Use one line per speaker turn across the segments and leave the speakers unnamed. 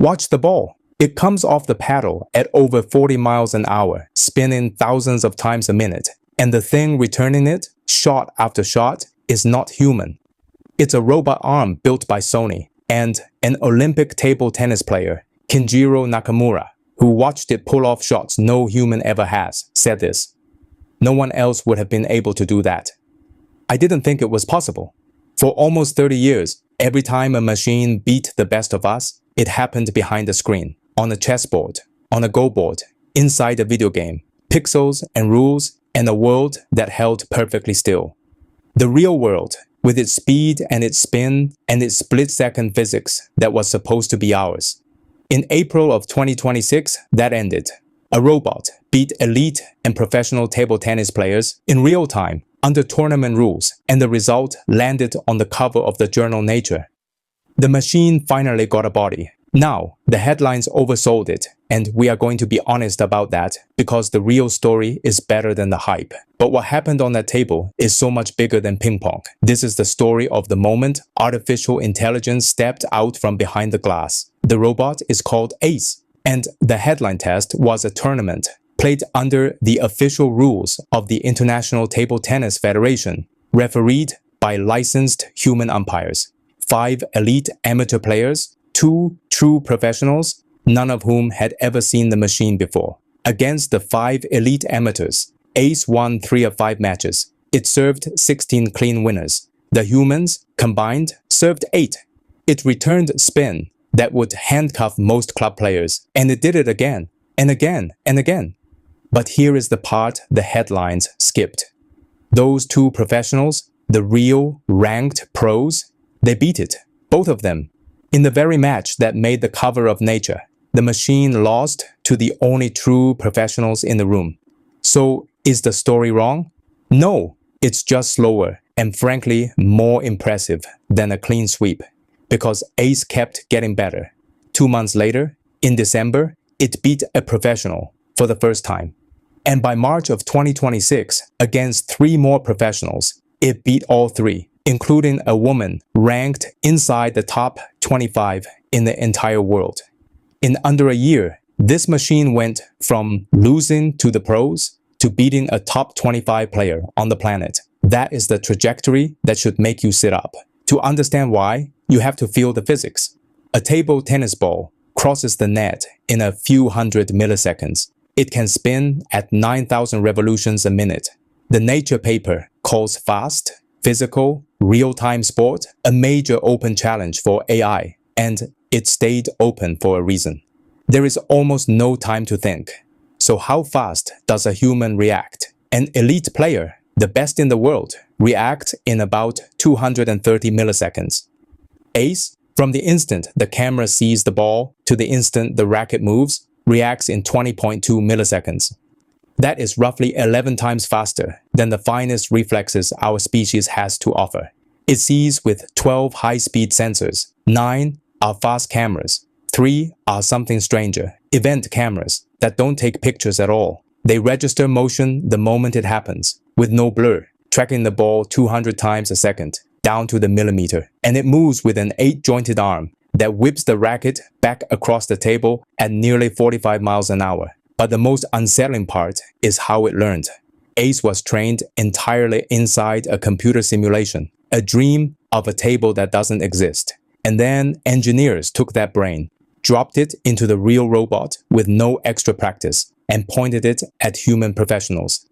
Watch the ball. It comes off the paddle at over 40 miles an hour, spinning thousands of times a minute, and the thing returning it, shot after shot, is not human. It's a robot arm built by Sony, and an Olympic table tennis player, Kenjiro Nakamura, who watched it pull off shots no human ever has, said this. No one else would have been able to do that. I didn't think it was possible. For almost 30 years, every time a machine beat the best of us, it happened behind the screen, on a chessboard, on a go board, inside a video game, pixels and rules, and a world that held perfectly still. The real world, with its speed and its spin and its split-second physics that was supposed to be ours. In April of 2026, that ended. A robot beat elite and professional table tennis players in real time under tournament rules, and the result landed on the cover of the journal Nature. The machine finally got a body. Now, the headlines oversold it, and we are going to be honest about that because the real story is better than the hype. But what happened on that table is so much bigger than ping pong. This is the story of the moment artificial intelligence stepped out from behind the glass. The robot is called ACE, and the headline test was a tournament played under the official rules of the International Table Tennis Federation, refereed by licensed human umpires. 5 elite amateur players, 2 true professionals, none of whom had ever seen the machine before. Against the 5 elite amateurs, ACE won 3 of 5 matches. It served 16 clean winners. The humans, combined, served 8. It returned spin that would handcuff most club players, and it did it again, and again, and again. But here is the part the headlines skipped. Those 2 professionals, the real, ranked pros, they beat it, both of them. In the very match that made the cover of Nature, the machine lost to the only true professionals in the room. So, is the story wrong? No, it's just slower and frankly more impressive than a clean sweep, because ACE kept getting better. 2 months later, in December, it beat a professional for the first time. And by March of 2026, against 3 more professionals, it beat all 3, including a woman ranked inside the top 25 in the entire world. In under a year, this machine went from losing to the pros to beating a top 25 player on the planet. That is the trajectory that should make you sit up. To understand why, you have to feel the physics. A table tennis ball crosses the net in a few hundred milliseconds. It can spin at 9,000 revolutions a minute. The Nature paper calls fast, physical, real-time sport a major open challenge for AI, and it stayed open for a reason. There is almost no time to think. So how fast does a human react? An elite player, the best in the world, reacts in about 230 milliseconds. ACE, from the instant the camera sees the ball to the instant the racket moves, reacts in 20.2 milliseconds. That is roughly 11 times faster than the finest reflexes our species has to offer. It sees with 12 high-speed sensors. 9 are fast cameras. 3 are something stranger, event cameras that don't take pictures at all. They register motion the moment it happens, with no blur, tracking the ball 200 times a second, down to the millimeter. And it moves with an 8-jointed arm that whips the racket back across the table at nearly 45 miles an hour. But the most unsettling part is how it learned. ACE was trained entirely inside a computer simulation, a dream of a table that doesn't exist. And then engineers took that brain, dropped it into the real robot with no extra practice, and pointed it at human professionals.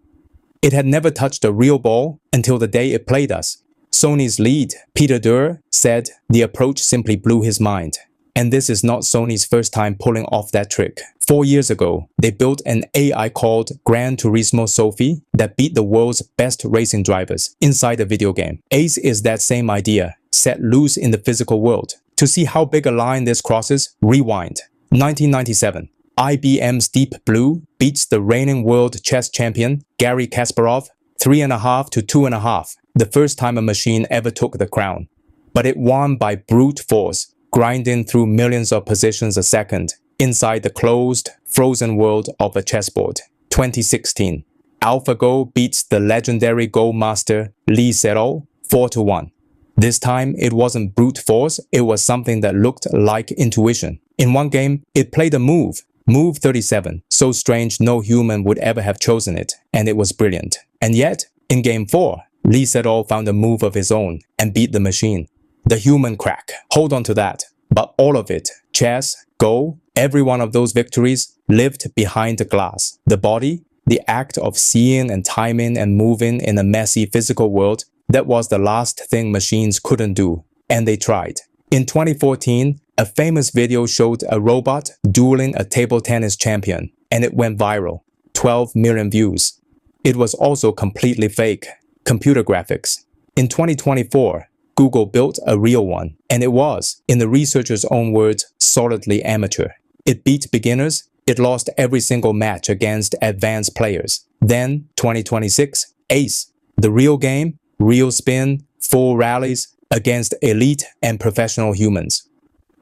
It had never touched a real ball until the day it played us. Sony's lead, Peter Durr, said the approach simply blew his mind. And this is not Sony's first time pulling off that trick. 4 years ago, they built an AI called Gran Turismo Sophie that beat the world's best racing drivers inside a video game. ACE is that same idea, set loose in the physical world. To see how big a line this crosses, rewind. 1997. IBM's Deep Blue beats the reigning world chess champion, Garry Kasparov, 3.5 to 2.5, the first time a machine ever took the crown. But it won by brute force, grinding through millions of positions a second inside the closed, frozen world of a chessboard. 2016. AlphaGo beats the legendary Go master Lee Sedol 4-1. This time, it wasn't brute force, it was something that looked like intuition. In one game, it played a Move 37, so strange no human would ever have chosen it, and it was brilliant. And yet, in Game 4, Lee Sedol found a move of his own and beat the machine. The human crack. Hold on to that. But all of it, chess, Go, every one of those victories lived behind the glass. The body, the act of seeing and timing and moving in a messy physical world, that was the last thing machines couldn't do. And they tried. In 2014, a famous video showed a robot dueling a table tennis champion, and it went viral. 12 million views. It was also completely fake. Computer graphics. In 2024, Google built a real one, and it was, in the researchers' own words, solidly amateur. It beat beginners, it lost every single match against advanced players. Then, 2026, Ace, the real game, real spin, full rallies against elite and professional humans.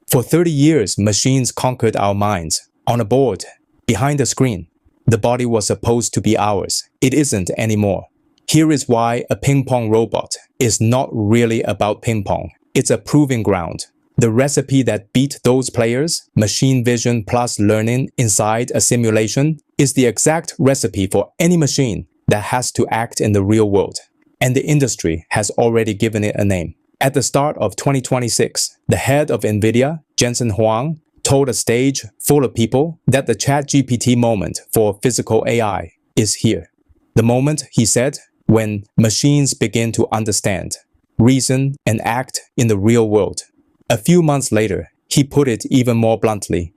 For 30 years, machines conquered our minds. On a board, behind a screen. The body was supposed to be ours. It isn't anymore. Here is why a ping pong robot is not really about ping pong. It's a proving ground. The recipe that beat those players, machine vision plus learning inside a simulation, is the exact recipe for any machine that has to act in the real world. And the industry has already given it a name. At the start of 2026, the head of NVIDIA, Jensen Huang, told a stage full of people that the ChatGPT moment for physical AI is here. The moment, he said, when machines begin to understand, reason, and act in the real world. A few months later, he put it even more bluntly.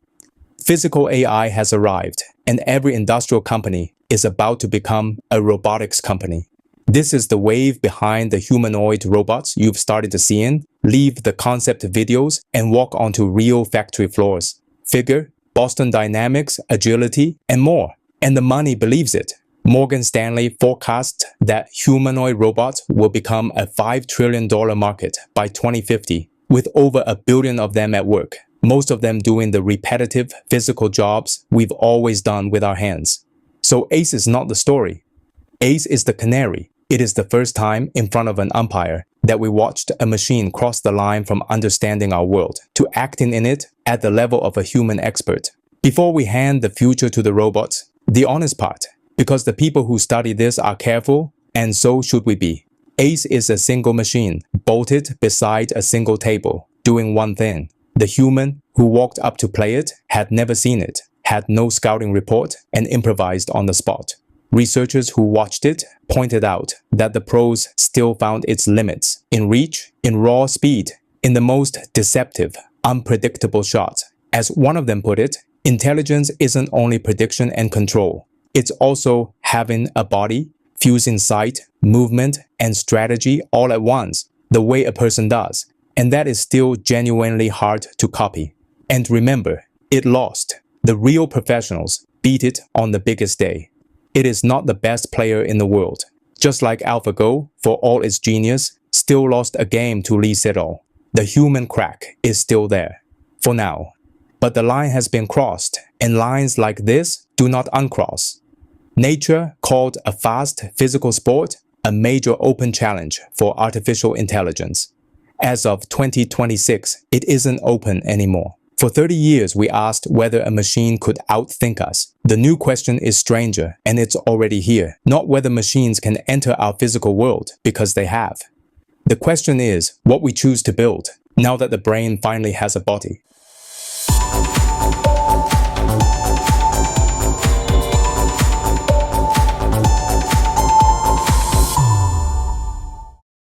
Physical AI has arrived, and every industrial company is about to become a robotics company. This is the wave behind the humanoid robots you've started to see in. Leave the concept videos and walk onto real factory floors. Figure, Boston Dynamics, agility, and more. And the money believes it. Morgan Stanley forecasts that humanoid robots will become a $5 trillion market by 2050, with over 1 billion of them at work, most of them doing the repetitive physical jobs we've always done with our hands. So Ace is not the story. Ace is the canary. It is the first time in front of an umpire that we watched a machine cross the line from understanding our world to acting in it at the level of a human expert. Before we hand the future to the robots, the honest part, because the people who study this are careful, and so should we be. Ace is a single machine, bolted beside a single table, doing one thing. The human who walked up to play it had never seen it, had no scouting report, and improvised on the spot. Researchers who watched it pointed out that the pros still found its limits in reach, in raw speed, in the most deceptive, unpredictable shots. As one of them put it, intelligence isn't only prediction and control. It's also having a body, fusing sight, movement, and strategy all at once, the way a person does. And that is still genuinely hard to copy. And remember, it lost. The real professionals beat it on the biggest day. It is not the best player in the world. Just like AlphaGo, for all its genius, still lost a game to Lee Sedol. The human crack is still there. For now. But the line has been crossed, and lines like this do not uncross. Nature called a fast physical sport a major open challenge for artificial intelligence. As of 2026, it isn't open anymore. For 30 years, we asked whether a machine could outthink us. The new question is stranger, and it's already here. Not whether machines can enter our physical world, because they have. The question is what we choose to build, now that the brain finally has a body.